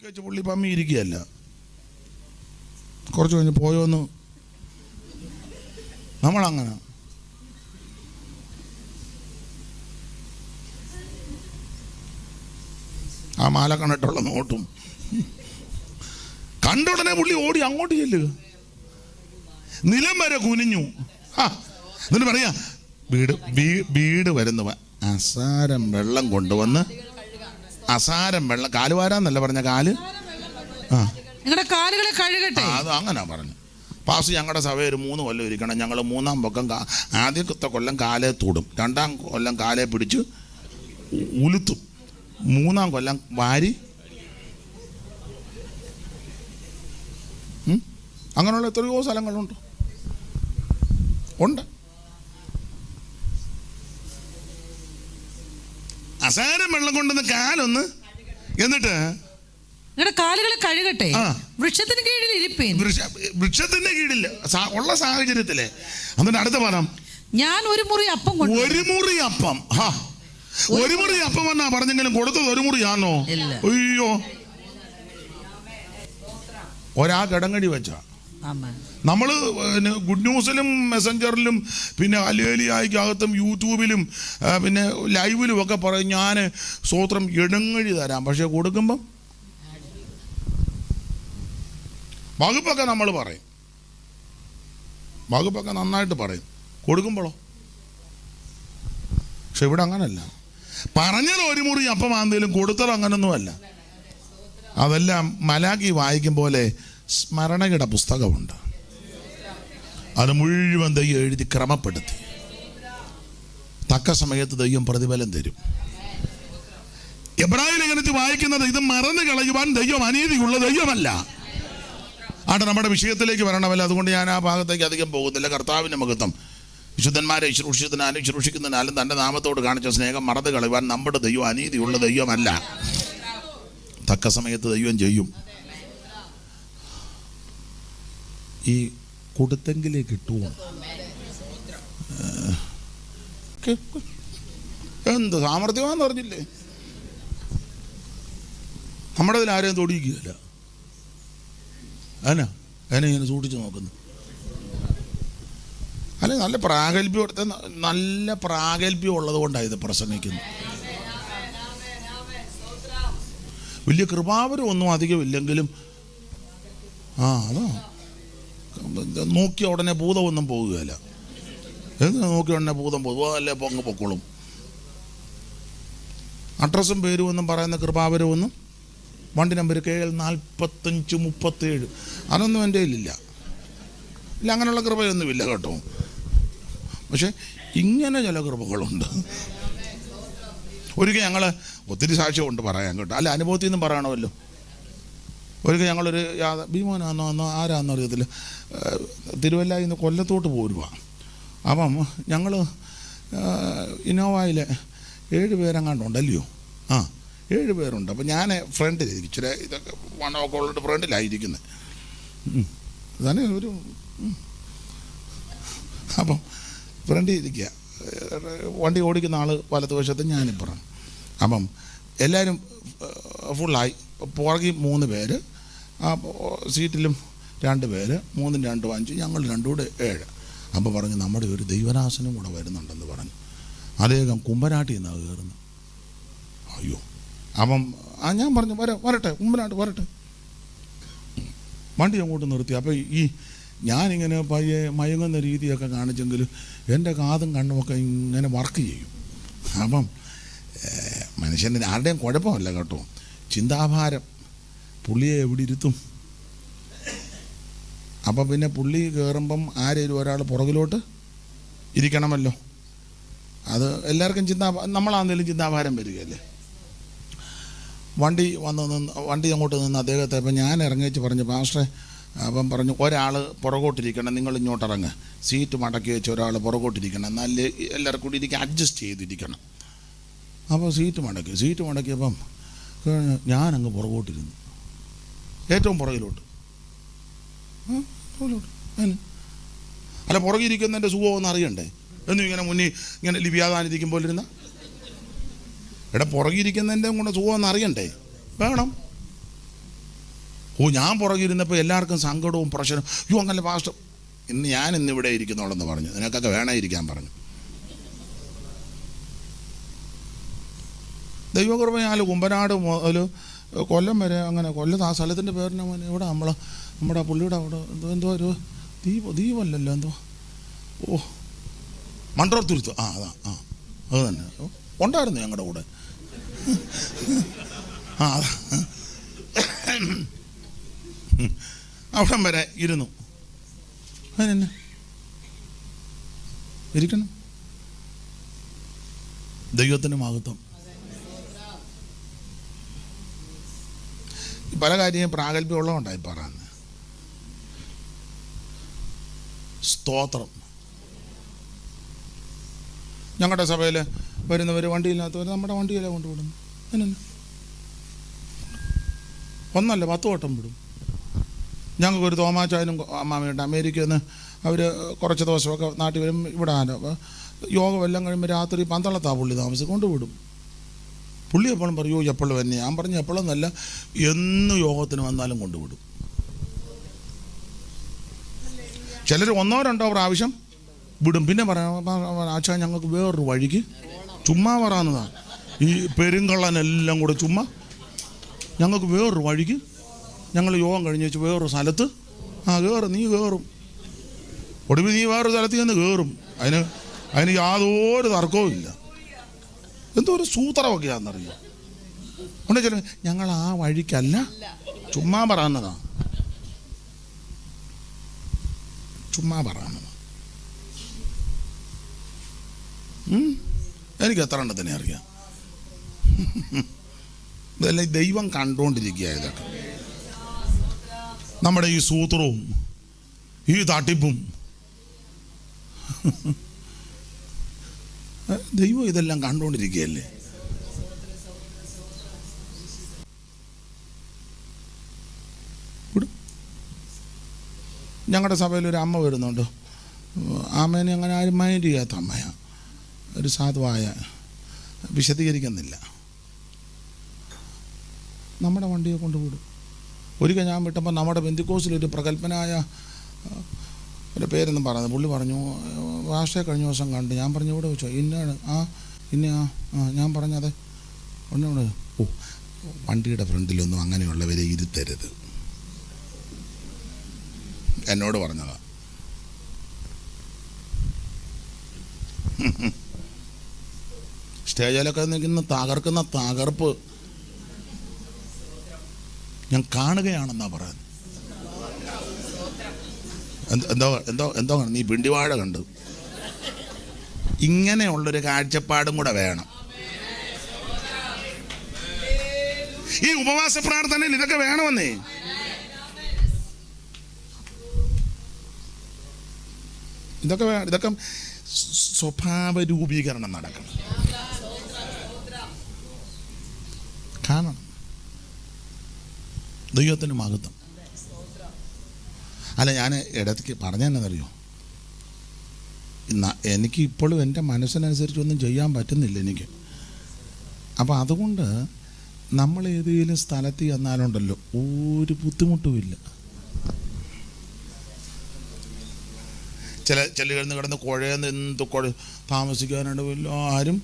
തൂക്കി വെച്ച് പുള്ളി പമ്മി ഇരിക്കുകയല്ല. കുറച്ച് കഴിഞ്ഞ് പോയോന്ന് നമ്മളങ്ങനെ. ആ മാല കണ്ടിട്ടുള്ള നോട്ടും കണ്ടുടനെ പുള്ളി ഓടി അങ്ങോട്ട് ചെല്ലുക, നിലം വരെ കുനിഞ്ഞു. എന്നിട്ട് പറയാ വീട് വരുന്നവ അസാരം വെള്ളം കൊണ്ടുവന്ന്, അസാരം വെള്ളം, കാലുവാരാന്നല്ല പറഞ്ഞ, കാല് നിങ്ങളുടെ കാലുകളെ കഴുകട്ടെ. അത് അങ്ങനെ പറഞ്ഞു. പാസ് ഞങ്ങളുടെ സഭ ഒരു 3 കൊല്ലം ഇരിക്കണം. ഞങ്ങൾ 3-ാം പക്കം ആദ്യത്തെ കൊല്ലം കാലേ തൂടും, 2-ാം കൊല്ലം കാലേ പിടിച്ച് ഉലുത്തും, 3-ാം കൊല്ലം വാരി. അങ്ങനെയുള്ള എത്രയോ സ്ഥലങ്ങളുണ്ട്. അസാരം വെള്ളം കൊണ്ടുവന്ന് കാലൊന്ന്, എന്നിട്ട് നിങ്ങളുടെ കാലുകളെ കഴുകട്ടെ, വൃക്ഷത്തിന് കീഴിൽ ഇരിപ്പീൻ. വൃക്ഷത്തിന്റെ കീഴിൽ ഉള്ള സാഹചര്യത്തില്. എന്നിട്ട് അടുത്ത പദം, ഞാൻ ഒരു മുറി അപ്പം കൊണ്ടു. ഒരു മുറി അപ്പം. ഒരു മുറി അപ്പം എന്നാ പറഞ്ഞെങ്കിലും കൊടുത്തത് ഒരു മുറിയാണോ? അയ്യോ, ഒരാ കിടങ്ങടി വെച്ച നമ്മള് ഗുഡ് ന്യൂസിലും മെസ്സഞ്ചറിലും പിന്നെ അലേലിയായിക്കകത്തും യൂട്യൂബിലും പിന്നെ ലൈവിലും ഒക്കെ പറയും ഞാൻ സ്തോത്രം ഇടങ്ങഴി തരാം. പക്ഷെ കൊടുക്കുമ്പം വകുപ്പൊക്കെ നമ്മൾ പറയും, വകുപ്പൊക്കെ നന്നായിട്ട് പറയും, കൊടുക്കുമ്പോഴോ? പക്ഷെ ഇവിടെ അങ്ങനല്ല. പറഞ്ഞത് ഒരു മുറി അപ്പം ആണെങ്കിലും കൊടുത്തത് അങ്ങനൊന്നുമല്ല. അതെല്ലാം മലാഖി വായിക്കും പോലെ സ്മരണയുടെ പുസ്തകമുണ്ട്. അത് മുഴുവൻ ദൈവം എഴുതി ക്രമപ്പെടുത്തി തക്ക സമയത്ത് ദൈവം പ്രതിഫലം തരും. എബ്രായ ലേഖനത്തിൽ വായിക്കുന്നത് ഇത് മറന്നു കളയുവാൻ ദൈവം അനീതിയുള്ള ദൈവമല്ല. ആട്ടെ, നമ്മുടെ വിഷയത്തിലേക്ക് വരണമല്ലോ. അതുകൊണ്ട് ഞാൻ ആ ഭാഗത്തേക്ക് അധികം പോകുന്നില്ല. കർത്താവിൻ്റെ മഹത്വം. വിശുദ്ധന്മാരെ ശുശ്രൂഷിക്കുന്നതിനാലും തൻ്റെ നാമത്തോട് കാണിച്ച സ്നേഹം മറന്നു കളയുവാൻ നമ്മുടെ ദൈവം അനീതിയുള്ള ദൈവമല്ല. തക്ക സമയത്ത് ദൈവം ചെയ്യും. ഈ കൊടുത്തെങ്കിലേക്ക് കിട്ടുമോ? എന്ത് സാമർഥ്യമാണെന്ന് പറഞ്ഞില്ലേ? നമ്മുടെ ഇതിൽ ആരെയും തൊടിയിക്കുകയില്ല. അതിനാ ഇങ്ങനെ സൂക്ഷിച്ച് നോക്കുന്നു. അല്ലെങ്കിൽ നല്ല പ്രാഗൽഭ്യം ഉള്ളത് കൊണ്ടാണ് ഇത് പ്രസംഗിക്കുന്നത്. വലിയ കൃപാവരം ഒന്നും അധികം ഇല്ലെങ്കിലും അതാ നോക്കിയ ഉടനെ ഭൂതമൊന്നും പോകുകയില്ല. നോക്കിയ ഉടനെ ഭൂതം പോകുക, അല്ലേ പൊക്കോളും. അഡ്രസ്സും പേരും ഒന്നും പറയുന്ന കൃപാവരമൊന്നും, വണ്ടി നമ്പർ KL 4537 അതൊന്നും എൻ്റെ കയ്യിലില്ല. അങ്ങനെയുള്ള കൃപയൊന്നുമില്ല കേട്ടോ. പക്ഷെ ഇങ്ങനെ ചില കൃപകളുണ്ട്. ഒരിക്കൽ ഞങ്ങൾ ഒത്തിരി സാക്ഷ്യം കൊണ്ട് പറയാൻ കേട്ടോ, അല്ല അനുഭവത്തിൽ നിന്നും പറയണമല്ലോ. ഒരിക്കൽ ഞങ്ങളൊരു ഭീമോനാന്നോ ആരാന്നോ അറിയത്തില്ല, തിരുവല്ലയിൽ നിന്ന് കൊല്ലത്തോട്ട് പോരുക. അപ്പം ഞങ്ങൾ ഇന്നോവയിൽ 7 പേരെങ്ങാണ്ടുണ്ടല്ലയോ? 7 പേരുണ്ട്. അപ്പം ഞാൻ ഫ്രണ്ടിലിരിക്കും, ഇച്ചിരി ഇതൊക്കെ വണ്ണമൊക്കെ ഉള്ളിട്ട് ഫ്രണ്ടിലായിരിക്കുന്നത് തന്നെ ഒരു. അപ്പം ഫ്രണ്ടിൽ ഇരിക്കുക, വണ്ടി ഓടിക്കുന്ന ആൾ വലതുവശത്ത്, ഞാനിപ്പുറം. അപ്പം എല്ലാവരും ഫുള്ളായി. പുറകിൽ 3 പേര്, ആ സീറ്റിലും 2 പേര്, 3ഉം 2ഉം 5, ഞങ്ങൾ 2 കൂടെ 7. അപ്പോൾ പറഞ്ഞു നമ്മുടെ ഒരു ദൈവദാസനും കൂടെ വരുന്നുണ്ടെന്ന് പറഞ്ഞു. അദ്ദേഹം കുമ്പനാട്ടിൽ നിന്നാണ് കയറുന്നത്. അയ്യോ, അപ്പം ഞാൻ പറഞ്ഞു വരട്ടെ, കുമ്പനാട്ട് വരട്ടെ. വണ്ടി അങ്ങോട്ട് നിർത്തി. അപ്പോൾ ഈ ഞാനിങ്ങനെ പയ്യെ മയങ്ങുന്ന രീതിയൊക്കെ കാണിച്ചെങ്കിൽ എൻ്റെ കാതും കണ്ണുമൊക്കെ ഇങ്ങനെ വർക്ക് ചെയ്യും. അപ്പം മനുഷ്യൻ്റെ ആരുടെയും കുഴപ്പമല്ല കേട്ടോ, ചിന്താഭാരം പുള്ളിയെ എവിടെ ഇരുത്തും. അപ്പം പിന്നെ പുള്ളി കയറുമ്പം ആരെങ്കിലും ഒരാൾ പുറകിലോട്ട് ഇരിക്കണമല്ലോ. അത് എല്ലാവർക്കും നമ്മളാണെങ്കിലും ചിന്താഭാരം വരികയല്ലേ. വണ്ടി അങ്ങോട്ട് നിന്ന് അദ്ദേഹത്തെ, അപ്പം ഞാൻ ഇറങ്ങിച്ച് പറഞ്ഞു പാസ്റ്ററെ, അപ്പം പറഞ്ഞു ഒരാൾ പുറകോട്ടിരിക്കണം, നിങ്ങൾ ഇങ്ങോട്ട് ഇറങ്ങുക, സീറ്റ് മടക്കി വെച്ച് ഒരാൾ പുറകോട്ടിരിക്കണം, എന്നാൽ എല്ലാവർക്കും കൂടി ഇരിക്കാൻ അഡ്ജസ്റ്റ് ചെയ്തിരിക്കണം. അപ്പോൾ സീറ്റ് മടക്കിയപ്പം ഞാനങ്ങ് പുറകോട്ടിരുന്നു, ഏറ്റവും പുറകിലോട്ട്. അല്ല, പുറകിരിക്കുന്നതിൻ്റെ സുഖമൊന്നും അറിയണ്ടേ? എന്നും ഇങ്ങനെ മുന്നിൽ ഇങ്ങനെ ലിവ്യാതാനിരിക്കുമ്പോൾ ഇരുന്ന പുറകിരിക്കുന്നതിൻ്റെ കൂടെ സുഖമൊന്നും അറിയണ്ടേ? വേണം. ഞാൻ പുറകിരുന്നപ്പോൾ എല്ലാവർക്കും സങ്കടവും പ്രശ്നവും. അങ്ങനെ പാസ്റ്റർ ഞാനിന്നിവിടെ ഇരിക്കുന്നോളെന്ന് പറഞ്ഞു. നിനക്കൊക്കെ വേണേ ഇരിക്കാൻ പറഞ്ഞു. ദൈവകൃപയാൽ കുമ്പനാട് മുതൽ കൊല്ലം വരെ അങ്ങനെ കൊല്ലത്ത് ആ സ്ഥലത്തിൻ്റെ പേരിന് ഇവിടെ നമ്മുടെ പുള്ളിയുടെ അവിടെ എന്തോ ഒരു ദ്വീപല്ലല്ലോ എന്തോ മൺട്രോത്തുരുത്ത് അതാ അത് തന്നെ ഉണ്ടായിരുന്നു ഞങ്ങളുടെ കൂടെ. അവിടം വരെ ഇരുന്നു. അതിനെന്നെ ഇരിക്കണം. ദൈവത്തിന് മഹത്വം. പല കാര്യം പ്രാഗൽഭ്യമുള്ളതുകൊണ്ടായി പറയുന്നത്. സ്തോത്രം. ഞങ്ങളുടെ സഭയിൽ വരുന്നവർ വണ്ടിയില്ലാത്തവർ നമ്മുടെ വണ്ടിയിലെ കൊണ്ടുവിടുന്നു. അതിനെന്നെ ഒന്നല്ല 10 വട്ടം വിടും. ഞങ്ങൾക്കൊരു തോമാച്ചായനും അമ്മാമയുണ്ട്. അമേരിക്കയിൽ നിന്ന് അവർ കുറച്ച് ദിവസമൊക്കെ നാട്ടിൽ വരും. ഇവിടെ യോഗം എല്ലാം കഴിയുമ്പോൾ രാത്രി 12 പുള്ളി താമസിച്ച് കൊണ്ടുവിടും. പുള്ളി എപ്പോഴും പറയൂ എപ്പോഴും തന്നെ. ഞാൻ പറഞ്ഞു എപ്പോഴൊന്നല്ല, എന്ന് യോഗത്തിന് വന്നാലും കൊണ്ടുവിടും. ചിലർ 1-2 പ്രാവശ്യം വിടും. പിന്നെ പറയാം ആച്ചാ ഞങ്ങൾക്ക് വേറൊരു വഴിക്ക് ചുമ്മാ പറയാവുന്നതാണ്. ഈ പെരുങ്കള്ളനെല്ലാം കൂടെ ചുമ്മാ ഞങ്ങൾക്ക് വേറൊരു വഴിക്ക് ഞങ്ങൾ യോഗം കഴിഞ്ഞ് വെച്ച് വേറൊരു സ്ഥലത്ത് കയറും. നീ കയറും. ഒടുവിൽ നീ വേറൊരു സ്ഥലത്ത് ചെന്ന് കയറും. അതിന് യാതൊരു തർക്കവും ഇല്ല. എന്തോ ഒരു സൂത്രമൊക്കെയാണെന്നറിയാം. ഉണ്ട് ചില ഞങ്ങൾ ആ വഴിക്കല്ല, ചുമ്മാ പറയുന്നതാ, ചുമ്മാ പറയുന്നതാ. എനിക്ക് എത്ര എണ്ണത്തിനെ അറിയാം. ഇതെല്ലാം ദൈവം കണ്ടുകൊണ്ടിരിക്കുക. ഇതൊക്കെ നമ്മുടെ ഈ സൂത്രവും ഈ തട്ടിപ്പും ദൈവം ഇതെല്ലാം കണ്ടുകൊണ്ടിരിക്കുകയല്ലേ. ഞങ്ങളുടെ സഭയിൽ ഒരു അമ്മ വരുന്നുണ്ട്. ആമേനെ അങ്ങനെ ആരും മൈൻഡ് ചെയ്യാത്ത അമ്മയാണ്. ഒരു സാധുവായ, വിശദീകരിക്കുന്നില്ല. നമ്മുടെ വണ്ടിയെ കൊണ്ടുവിടും. ഒരിക്കൽ ഞാൻ വിട്ടപ്പോൾ നമ്മുടെ ബെന്തിക്കോസിലൊരു പ്രഗത്ഭനായ ഒരു പേരൊന്നും പറയുന്നത് പുള്ളി പറഞ്ഞു, ഭാഷയെ കഴിഞ്ഞ ദിവസം കണ്ട്. ഞാൻ പറഞ്ഞു ഇവിടെ വെച്ചോ ഇന്നാണ് ഞാൻ പറഞ്ഞത് ഒന്നോട് വണ്ടിയുടെ ഫ്രണ്ടിലൊന്നും അങ്ങനെയുള്ളവരെ ഇരുത്തരുത് എന്നോട് പറഞ്ഞതാ. സ്റ്റേജിലൊക്കെ നിൽക്കുന്ന തകർക്കുന്ന തകർപ്പ് ഞാൻ കാണുകയാണെന്നാ പറയുന്നത്. എന്തോ നീ പിണ്ടിവാഴ കണ്ടു. ഇങ്ങനെയുള്ളൊരു കാഴ്ചപ്പാടും കൂടെ വേണം. ഈ ഉപവാസ പ്രാർത്ഥനയിൽ ഇതൊക്കെ വേണമെന്നേ. ഇതൊക്കെ സ്വഭാവ രൂപീകരണം നടക്കണം. കാണണം. ദൈവത്തിന് മഹത്വം. അല്ല, ഞാൻ ഇടയ്ക്ക് പറഞ്ഞെന്നറിയോ, എനിക്ക് ഇപ്പോഴും എൻ്റെ മനസ്സിനനുസരിച്ചൊന്നും ചെയ്യാൻ പറ്റുന്നില്ല എനിക്ക്. അപ്പോൾ അതുകൊണ്ട് നമ്മൾ ഏതെങ്കിലും സ്ഥലത്ത് ചെന്നാലുണ്ടല്ലോ ഒരു ബുദ്ധിമുട്ടുമില്ല. ചിലന്ന് കിടന്ന് കുഴയെന്ന് എന്ത് താമസിക്കാനായിട്ട് വല്ല ആരും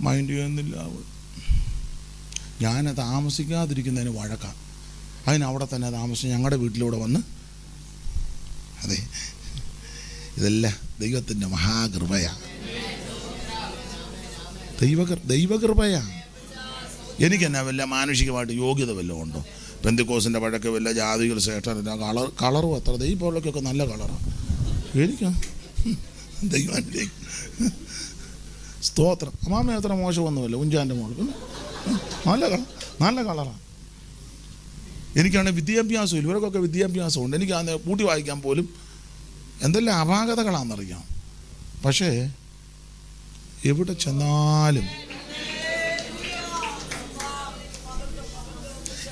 മൈൻഡ് ചെയ്യുന്നില്ല. ഞാൻ താമസിക്കാതിരിക്കുന്നതിന് വഴക്കാം. അതിനവിടെ തന്നെ താമസിച്ച് ഞങ്ങളുടെ വീട്ടിലൂടെ വന്ന്. അതെ, ഇതെല്ലാം ദൈവത്തിൻ്റെ മഹാകൃപയാണ്. ദൈവകൃപയാണ്. എനിക്കെന്നാ വല്ല മാനുഷികമായിട്ട് യോഗ്യത വല്ലതും ഉണ്ടോ? പെന്തിക്കോസിൻ്റെ വഴക്ക് വല്ല ജാതികൾ ശ്രേഷ്ഠ കളറും അത്ര ദൈവപ്പോഴൊക്കെ നല്ല കളറാണ് എനിക്ക്. ദൈവം സ്തോത്രം. അമ്മാമ അത്ര മോശമൊന്നുമല്ല. ഉഞ്ചാൻ്റെ മോൾക്ക് നല്ല കളറാണ്. എനിക്കാണെങ്കിൽ വിദ്യാഭ്യാസം ഇല്ല. ഇവർക്കൊക്കെ വിദ്യാഭ്യാസമുണ്ട്. എനിക്ക് അന്ന് കൂട്ടി വായിക്കാൻ പോലും എന്തെല്ലാം അപാകതകളാണെന്നറിയാം. പക്ഷേ എവിടെ ചെന്നാലും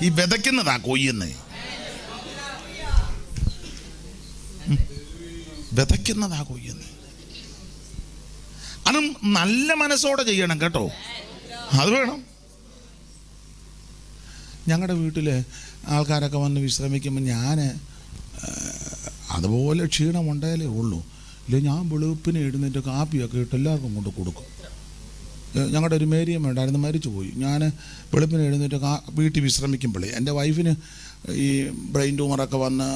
ഈ വിതയ്ക്കുന്നതാ കൊയ്യുന്നേ. വിതയ്ക്കുന്നതാ കൊയ്യുന്നേ. അതും നല്ല മനസ്സോടെ ചെയ്യണം കേട്ടോ. അത് വേണം. ഞങ്ങളുടെ വീട്ടിൽ ആൾക്കാരൊക്കെ വന്ന് വിശ്രമിക്കുമ്പോൾ ഞാൻ അതുപോലെ ക്ഷീണമുണ്ടായാലേ ഉള്ളൂ. ഇല്ല, ഞാൻ വെളുപ്പിന് എഴുന്നേറ്റ് കാപ്പിയൊക്കെ ഇട്ട് എല്ലാവർക്കും കൊണ്ട് കൊടുക്കും. ഞങ്ങളുടെ ഒരു മേരിയമ്മ ഉണ്ടായിരുന്നു, മരിച്ചു പോയി. ഞാൻ വെളുപ്പിന് എഴുന്നേറ്റ് വീട്ടിൽ വിശ്രമിക്കുമ്പോഴേ എൻ്റെ വൈഫിന് ഈ ബ്രെയിൻ ട്യൂമറൊക്കെ വന്ന്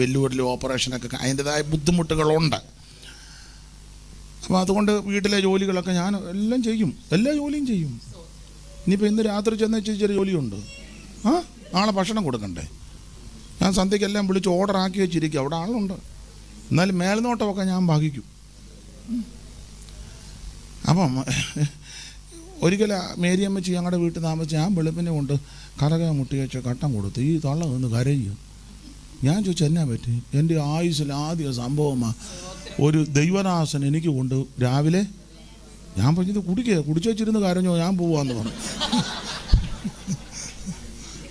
വെല്ലുവിടൽ ഓപ്പറേഷനൊക്കെ അതിൻ്റെതായ ബുദ്ധിമുട്ടുകളുണ്ട്. അപ്പോൾ അതുകൊണ്ട് വീട്ടിലെ ജോലികളൊക്കെ ഞാൻ എല്ലാം ചെയ്യും, എല്ലാ ജോലിയും ചെയ്യും. ഇനിയിപ്പോൾ ഇന്ന് രാത്രി ചെന്ന് ചെറിയ ജോലിയുണ്ട്, നാളെ ഭക്ഷണം കൊടുക്കണ്ടേ. ഞാൻ സന്ധ്യയ്ക്കെല്ലാം വിളിച്ച് ഓർഡർ ആക്കി വെച്ചിരിക്കും, അവിടെ ആളുണ്ട്. എന്നാലും മേൽനോട്ടമൊക്കെ ഞാൻ വഹിക്കും. അപ്പം ഒരിക്കലും മേരിയമ്മച്ചി ഞങ്ങളുടെ വീട്ടിൽ താമസിച്ച് ഞാൻ വെളുപ്പിനെ കൊണ്ട് കറക മുട്ടി വെച്ച് കട്ടം കൊടുത്തു. ഈ തള്ള നിന്ന് കരയും. ഞാൻ ചോദിച്ചു എന്നാ പറ്റി? എൻ്റെ ആയുസ്സിൽ ആദ്യ സംഭവമാണ് ഒരു ദൈവദാസൻ എനിക്ക് കൊണ്ട് രാവിലെ, ഞാൻ പറഞ്ഞത് കുടിച്ചു വെച്ചിരുന്ന് കരഞ്ഞോ, ഞാൻ പോവാന്ന് പറഞ്ഞു.